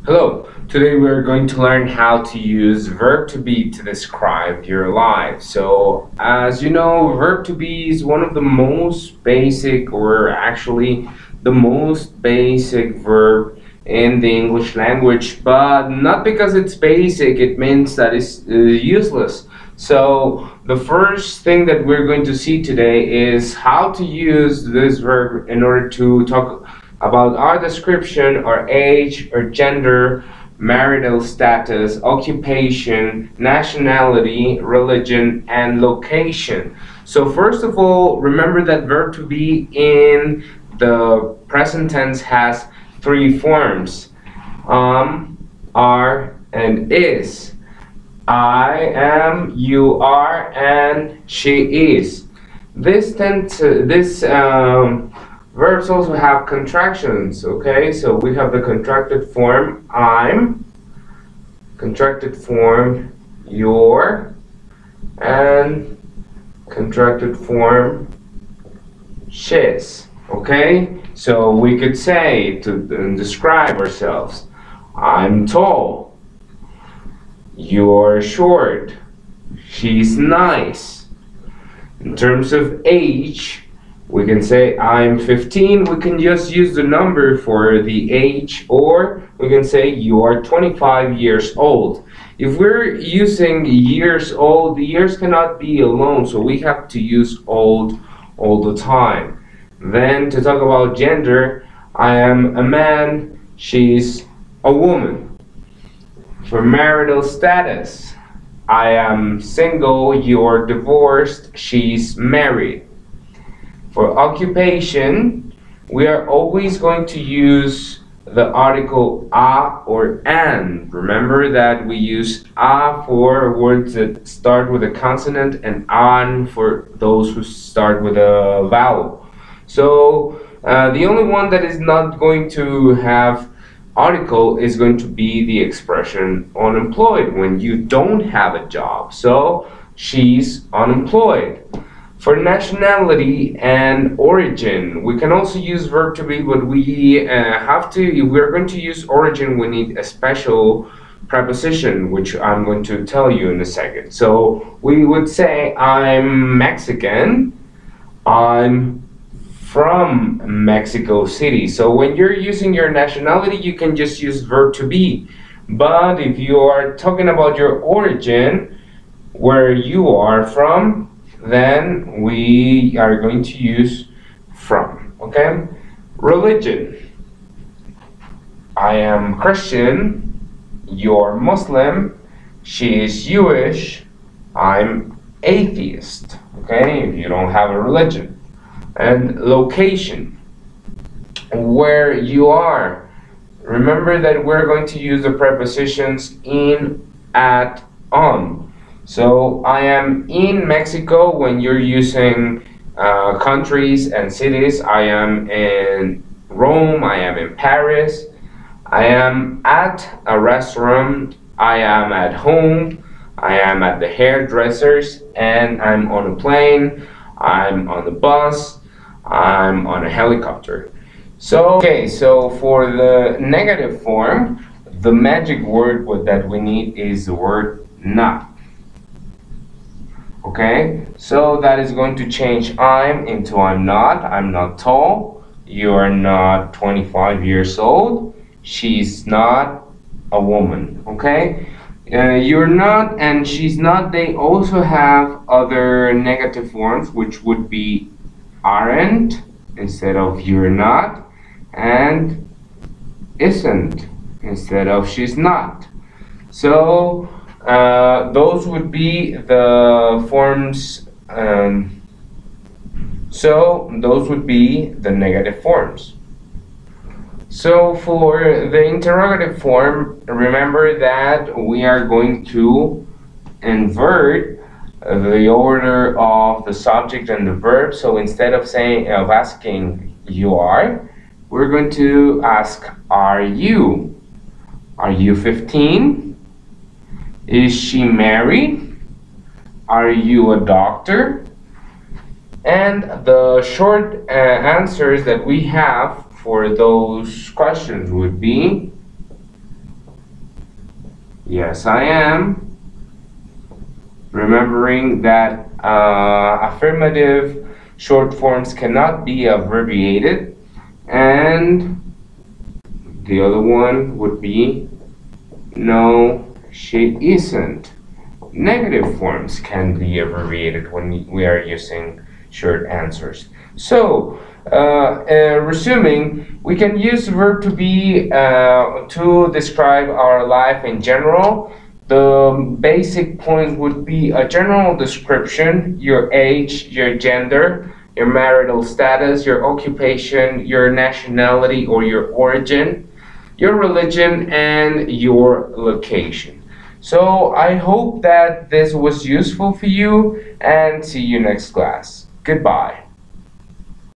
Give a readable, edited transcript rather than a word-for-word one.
Hello, today we're going to learn how to use verb to be to describe your life. So, as you know, verb to be is one of the most basic, or actually the most basic verb in the English language, but not because it's basic, it means that it's useless. So, the first thing that we're going to see today is how to use this verb in order to talk about our description, our age, our gender, marital status, occupation, nationality, religion, and location. So first of all, remember that verb to be in the present tense has three forms: are, and is. I am, you are, and she is. This verbs also have contractions, okay? So we have the contracted form I'm, contracted form your, and contracted form she's, okay? So we could say to describe ourselves, I'm tall, you're short, she's nice. In terms of age, we can say I'm 15. We can just use the number for the age, or we can say you are 25 years old. If we're using years old, the years cannot be alone, so we have to use old all the time. Then to talk about gender, I am a man, she's a woman. For marital status, I am single, you're divorced, she's married. For occupation, we are always going to use the article a or an. Remember that we use a for words that start with a consonant and an for those who start with a vowel. So the only one that is not going to have article is going to be the expression unemployed, when you don't have a job. So she's unemployed. For nationality and origin, we can also use verb to be, but we have to, if we're going to use origin, we need a special preposition, which I'm going to tell you in a second. So we would say, I'm Mexican, I'm from Mexico City. So when you're using your nationality, you can just use verb to be. But if you are talking about your origin, where you are from, then we are going to use from, okay? Religion. I am Christian, you're Muslim, she is Jewish, I'm atheist, okay? If you don't have a religion. And location, where you are. Remember that we're going to use the prepositions in, at, on. So I am in Mexico when you're using countries and cities. I am in Rome, I am in Paris, I am at a restaurant, I am at home, I am at the hairdressers, and I'm on a plane, I'm on the bus, I'm on a helicopter. So for the negative form, the magic word that we need is the word not. Okay, so that is going to change I'm into I'm not tall, you're not 25 years old, she's not a woman, okay? You're not and she's not, they also have other negative forms, which would be aren't instead of you're not, and isn't instead of she's not. So those would be the forms, so those would be the negative forms. So for the interrogative form, remember that we are going to invert the order of the subject and the verb. So instead of asking you are, we're going to ask are you? Are you 15? Is she married? Are you a doctor? And the short answers that we have for those questions would be Yes, I am. Remembering that affirmative short forms cannot be abbreviated. And the other one would be no, she isn't. Negative forms can be abbreviated when we are using short answers. So, resuming, we can use verb to be to describe our life in general. The basic point would be a general description: your age, your gender, your marital status, your occupation, your nationality or your origin, your religion, and your location. So I hope that this was useful for you, and see you next class. Goodbye.